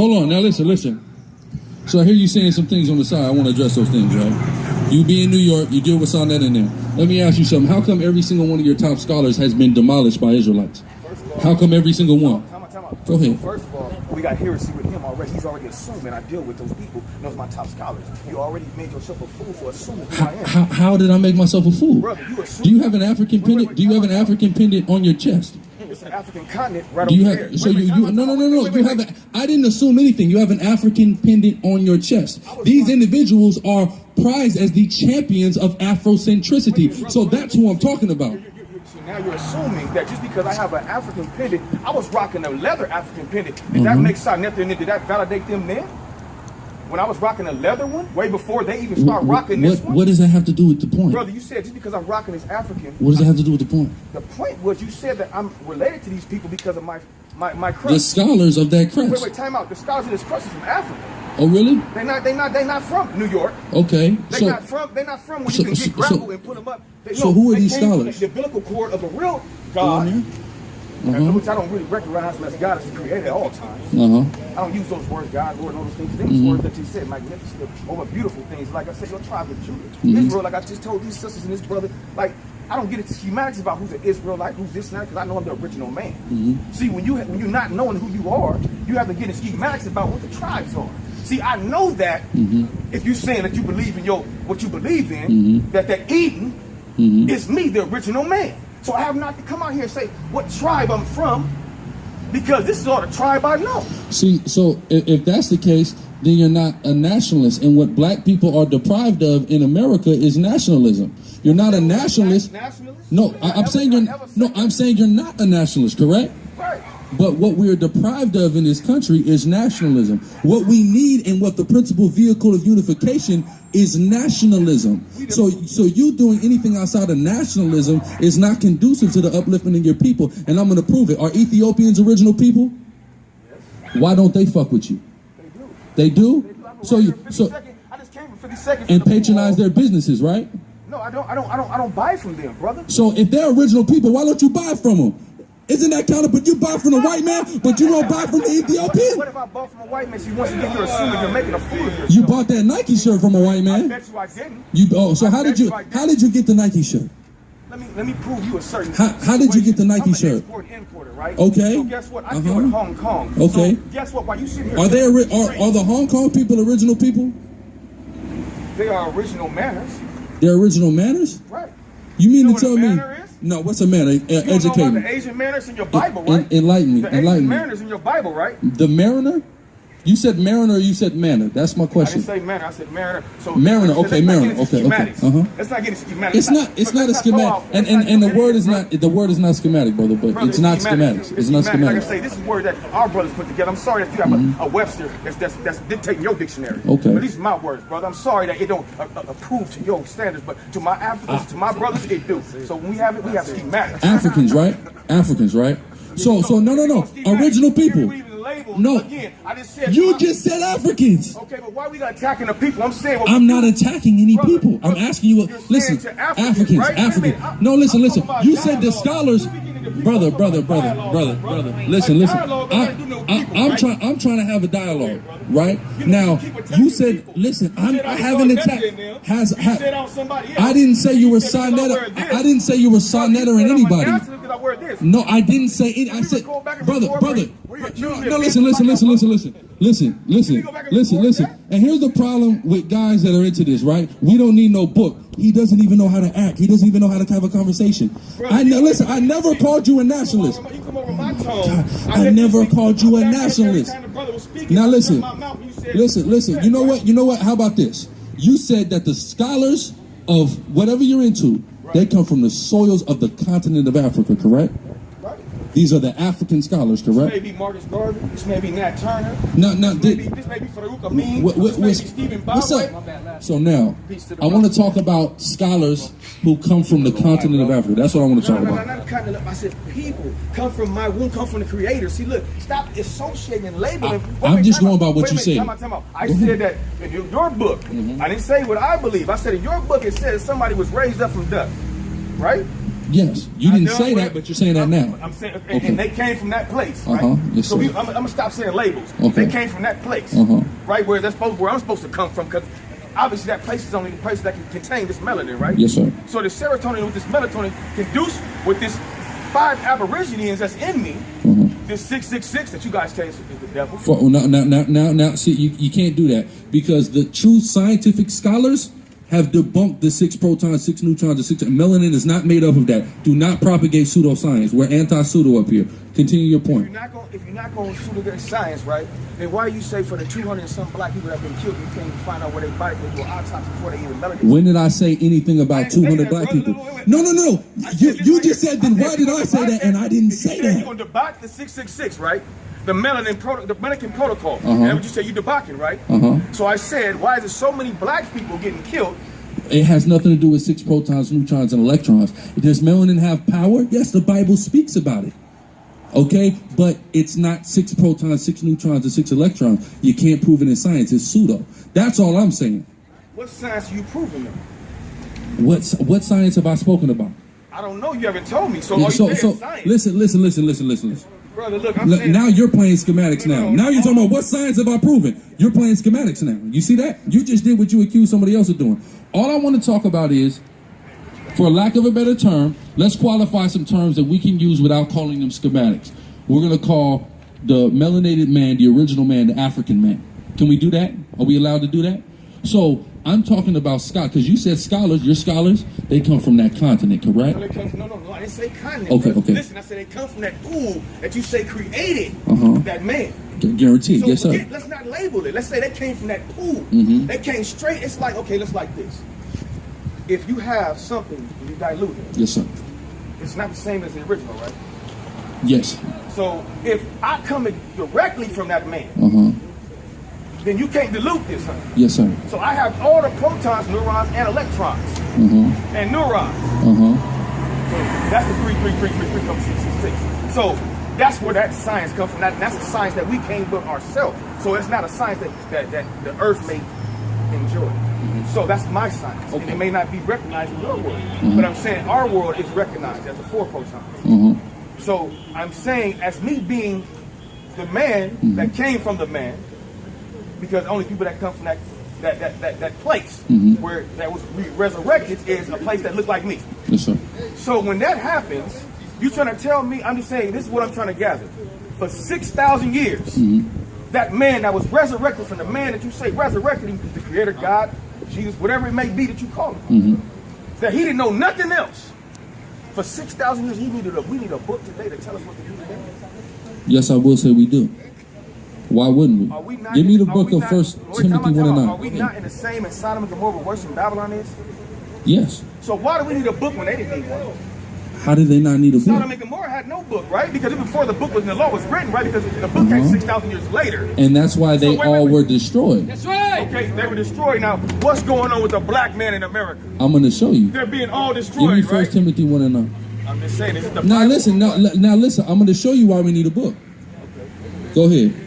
hold on. Now listen. So I hear you saying some things on the side. I want to address those things, right? You be in New York, you deal with all that in there. Let me ask you something. How come every single one of your top scholars has been demolished by Israelites? How come every single one? Go ahead. First of all, we got heresy with him already. He's already assuming I deal with those people. Those my top scholars. You already made yourself a fool for assuming who I am. How did I make myself a fool? Brother, you assume. Do you have an African pendant? Do you have an African pendant on your chest? It's an African continent right Do you over have? there. So no. You have. I didn't assume anything. You have an African pendant on your chest. These individuals are prized as the champions of Afrocentricity. So that's who I'm talking about. Now you're assuming that just because I have an African pendant, I was rocking a leather African pendant. Did that make sense? Did that validate them then? When I was rocking a leather one, way before they even start rocking this one? What does that have to do with the point? Brother, you said just because I'm rocking this African. What does that have to do with the point? The point was you said that I'm related to these people because of my crest. The scholars of that crest. Wait, time out. The scholars of this crest is from Africa. Oh, really? They're not from New York. Okay. They're not from where you can get gravel and put them up. Who are these scholars? The biblical cord of a real God, which I don't really recognize as God as the creator at all times. I don't use those words, God, Lord, and all those things. Those words that you said, magnificent, over beautiful things. Like I said, your tribe of Judah. Israel, like I just told these sisters and this brother, like, I don't get into schematics about who's an Israelite, who's this and that, because I know I'm the original man. See, when you're not knowing who you are, you have to get into schematics about what the tribes are. See, I know that if you're saying that you believe in what you believe in, that Eden is me, the original man. So I have not to come out here and say what tribe I'm from, because this is all the tribe I know. See, so if that's the case, then you're not a nationalist. And what black people are deprived of in America is nationalism. You're not a nationalist. No, I'm saying you're not a nationalist, correct? Right. But what we are deprived of in this country is nationalism. What we need and what the principal vehicle of unification is nationalism. So you doing anything outside of nationalism is not conducive to the upliftment of your people. And I'm going to prove it. Are Ethiopians original people? Yes. Why don't they fuck with you? They do? They do? I just came for 50 seconds. And patronize their businesses, right? No, I don't buy from them, brother. So if they're original people, why don't you buy from them? Isn't that counter? But you buy from the white man, but you don't buy from the Ethiopian? What if I bought from a white man? See, once again, you're assuming you're making a fool of yourself. You bought that Nike shirt from a white man? I bet you I didn't. So how did you get the Nike shirt? Let me prove you a certain. How did you get the Nike shirt? I'm an importer, right? Okay. So guess what? I deal with Hong Kong. Okay. So guess what? While you sit here, are the Hong Kong people original people? They are original manners. They're original manners? Right. You mean to tell me? Is? No, what's a manner? Educate me. You know me. the Asian manners in your Bible, right? Enlighten me. The Asian manners in your Bible, right? The mariner? You said mariner or you said manner? That's my question. I didn't say manner, I said mariner. So mariner, okay, mariner, okay. Let's not get into schematics. It's not a schematic. And the word is not schematic, brother, but it's not schematics. It's not schematic. Like I say, this is word that our brothers put together. I'm sorry that you have a Webster that's dictating your dictionary. Okay. But these are my words, brother. I'm sorry that it don't approve to your standards, but to my Africans, to my brothers, it do. So when we have it, we have schematics. Africans, right? So no. Original people. No, again, I just said you just said Africans. Okay, but why are we attacking the people? I'm saying I'm not attacking any people. I'm asking you. Listen, Africans. Right? Africans. No, listen. You said the scholars, brother. Listen. I'm trying to have a dialogue, right? Now, you said, listen. I haven't attacked. I didn't say you were Sonetta. I didn't say you were Sonetta and anybody. No, I didn't say it. I said, brother. No, listen. And here's the problem with guys that are into this, right? We don't need no book. He doesn't even know how to act. He doesn't even know how to have a conversation. I never called you a nationalist. I never called you a nationalist. Now listen. You know what? How about this? You said that the scholars of whatever you're into, they come from the soils of the continent of Africa, correct? These are the African scholars, correct? This may be Marcus Garvey. This may be Nat Turner. This may be Farouk Amin. This may be Stephen What's up? So now, I want to talk about scholars who come from the continent of Africa. That's what I want to talk about. Not continent. I said people come from my womb, come from the Creator. See, look, stop associating and labeling. I'm just going by what you said. Time out. I said that in your book. I didn't say what I believe. I said in your book it says somebody was raised up from dust, right? Yes, you didn't say that, but you're saying that now. I'm saying, Okay. and they came from that place, right? Yes, so sir. I'm gonna stop saying labels. Okay. They came from that place, right? Where I'm supposed to come from, because obviously that place is only the place that can contain this melanin, right? Yes, sir. So the serotonin with this melatonin can do with this 5 aborigines that's in me. This 666 that you guys say is the devil. Now, see, you can't do that, because the true scientific scholars have debunked the 6 protons, 6 neutrons, and 6 melanin is not made up of that. Do not propagate pseudoscience. We're anti-pseudo up here. Continue your point. If you're not going to pseudo science, right? Then why you say for the 200 and some black people that have been killed, you can't even find out where they body, they do an autopsy before they even melanin? When did I say anything about 200 black people? No. You just said, then why did I say that? And I didn't say that. You're going to debunk the 666, right? The melanin protocol. That's what you said, you're debunking, right? So I said, why is there so many black people getting killed? It has nothing to do with 6 protons, neutrons, and electrons. Does melanin have power? Yes, the Bible speaks about it. Okay, but it's not 6 protons, 6 neutrons, and 6 electrons. You can't prove it in science. It's pseudo. That's all I'm saying. What science are you proving them? What science have I spoken about? I don't know. You haven't told me. So all you say is science. Listen. Brother, look, I'm saying, now you're playing schematics now. Now you're talking about what science have I proven? You're playing schematics now. You see that? You just did what you accused somebody else of doing. All I want to talk about is, for lack of a better term, let's qualify some terms that we can use without calling them schematics. We're going to call the melanated man, the original man, the African man. Can we do that? Are we allowed to do that? So I'm talking about scholars, because you said scholars, your scholars, they come from that continent, correct? No, I didn't say continent. Okay. Listen, I said they come from that pool that you say created that man. Guaranteed, So yes, sir. let's not label it. Let's say they came from that pool. They came straight. It's like, okay, let's like this. If you have something and you dilute it, yes, sir. It's not the same as the original, right? Yes. So if I come directly from that man, then you can't dilute this, huh? Yes, sir. So I have all the protons, neurons, and electrons, and neurons. So that's the 3 comes 666. So that's where that science comes from. That's a science that we came with ourselves. So it's not a science that the earth may enjoy. So that's my science. And it may not be recognized in your world. But I'm saying our world is recognized as a 4 protons. So I'm saying, as me being the man that came from the man, because only people that come from that place where that was resurrected is a place that looked like me. Yes, sir. So when that happens, you trying to tell me, I'm just saying, this is what I'm trying to gather. For 6,000 years, that man that was resurrected from the man that you say resurrected him, the creator, God, Jesus, whatever it may be that you call him, that he didn't know nothing else. For 6,000 years, we need a book today to tell us what to do today. Yes, I will say we do. Why wouldn't we? Give me the book of 1 Timothy 1 and 9. Are we not in the same as Sodom and Gomorrah worse than Babylon is? Yes. So why do we need a book when they didn't need one? How did they not need a book? Sodom and Gomorrah had no book, right? Because even before the book was in the law was written, right? Because the book came 6,000 years later. And that's why they all were destroyed. That's right. Okay, they were destroyed. Now, what's going on with the black man in America? I'm going to show you. They're being all destroyed, Give me 1 Timothy 1 and 9. I'm just saying, this is the Now Bible. listen. I'm going to show you why we need a book. Go ahead.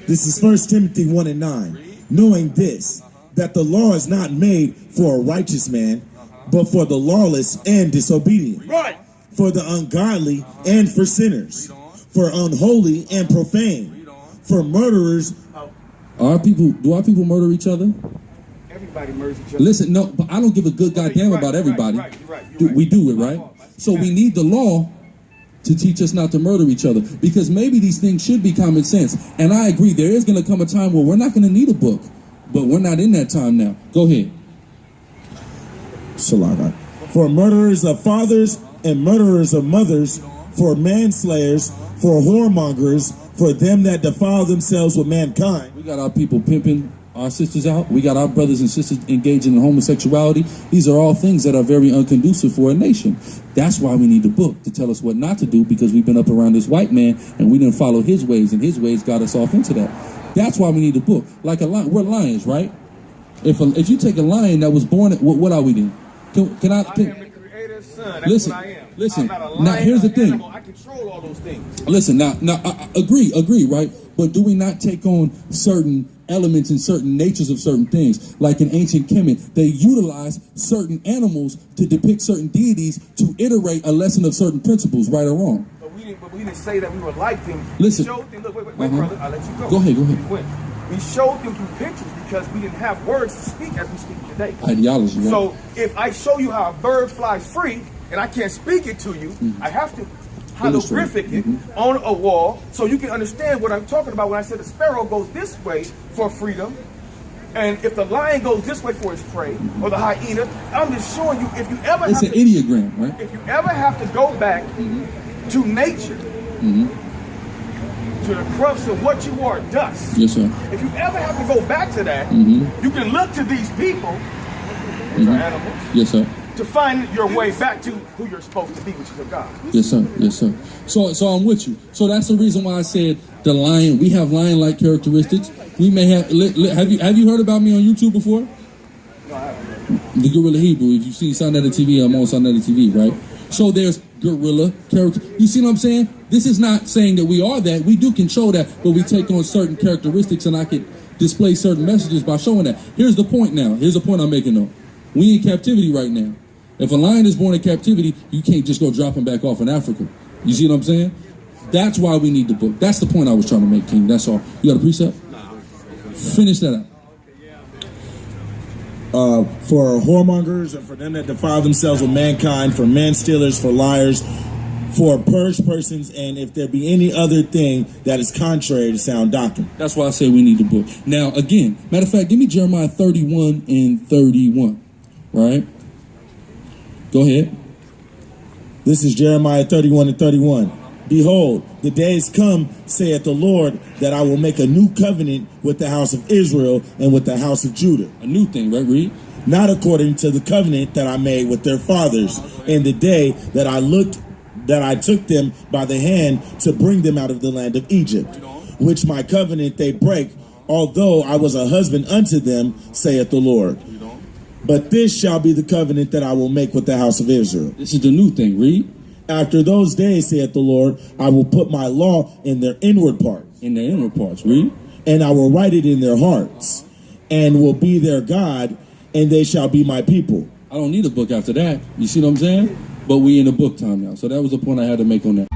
This is 1 Timothy 1 and 9. Knowing this, that the law is not made for a righteous man, but for the lawless and disobedient. Right. For the ungodly and for sinners. For unholy and profane. For murderers. Do our people murder each other? Everybody murders each other. Listen, no, but I don't give a good goddamn about everybody. We do it, right? So we need the law to teach us not to murder each other, because maybe these things should be common sense. And I agree, there is going to come a time where we're not going to need a book, but we're not in that time now. Go ahead. Salaga. For murderers of fathers and murderers of mothers, for manslayers, for whoremongers, for them that defile themselves with mankind. We got our people pimping our sisters out. We got our brothers and sisters engaging in homosexuality. These are all things that are very unconducive for a nation. That's why we need the book, to tell us what not to do, because we've been up around this white man and we didn't follow his ways, and his ways got us off into that. That's why we need the book. Like a lion, we're lions, right? If you take a lion that was born, what are we then? Can I? I am the creator's son. son. That's Listen, what I am. listen. I'm not a lion, Now, here's the an thing. animal. I control all those things. Listen, now, I agree, right? But do we not take on certain elements and certain natures of certain things? Like in ancient Kemet, they utilize certain animals to depict certain deities to iterate a lesson of certain principles, right or wrong. But we didn't say that we were like them. Listen. We showed them, look, wait, brother, I'll let you go. Go ahead. We showed them through pictures because we didn't have words to speak as we speak today. Ideology, right? So if I show you how a bird flies free and I can't speak it to you, I have to holographic it on a wall so you can understand what I'm talking about when I said the sparrow goes this way for freedom, and if the lion goes this way for his prey, or the hyena. I'm just showing you, if you ever it's have an ideogram, right? If you ever have to go back to nature, to the crux of what you are, dust. Yes, sir. If you ever have to go back to that, you can look to these people, which are animals, yes, sir, to find your way back to who you're supposed to be, which is a God. Yes, sir. Yes, sir. So I'm with you. So that's the reason why I said the lion. We have lion-like characteristics. We may have. Have you heard about me on YouTube before? No, I haven't. The Gorilla Hebrew. If you see Sunday TV, I'm on Sunday TV, right? So there's gorilla character. You see what I'm saying? This is not saying that we are that. We do control that, but we take on certain characteristics, and I can display certain messages by showing that. Here's the point now. Here's the point I'm making though. We in captivity right now. If a lion is born in captivity, you can't just go drop him back off in Africa. You see what I'm saying? That's why we need the book. That's the point I was trying to make, King. That's all. You got a precept? Finish that up. For whoremongers and for them that defile themselves with mankind, for man stealers, for liars, for purged persons, and if there be any other thing that is contrary to sound doctrine. That's why I say we need the book. Now, again, matter of fact, give me Jeremiah 31 and 31. Right? Go ahead. This is Jeremiah 31 and 31. Behold, the days come, saith the Lord, that I will make a new covenant with the house of Israel and with the house of Judah. A new thing, right? Read. Not according to the covenant that I made with their fathers in the day that I took them by the hand to bring them out of the land of Egypt, which my covenant they break, although I was a husband unto them, saith the Lord. But this shall be the covenant that I will make with the house of Israel. This is the new thing. Read. After those days, saith the Lord, I will put my law in their inward parts. In their inward parts. Read. And I will write it in their hearts, and will be their God, and they shall be my people. I don't need a book after that. You see what I'm saying? But we in the book time now. So that was the point I had to make on that.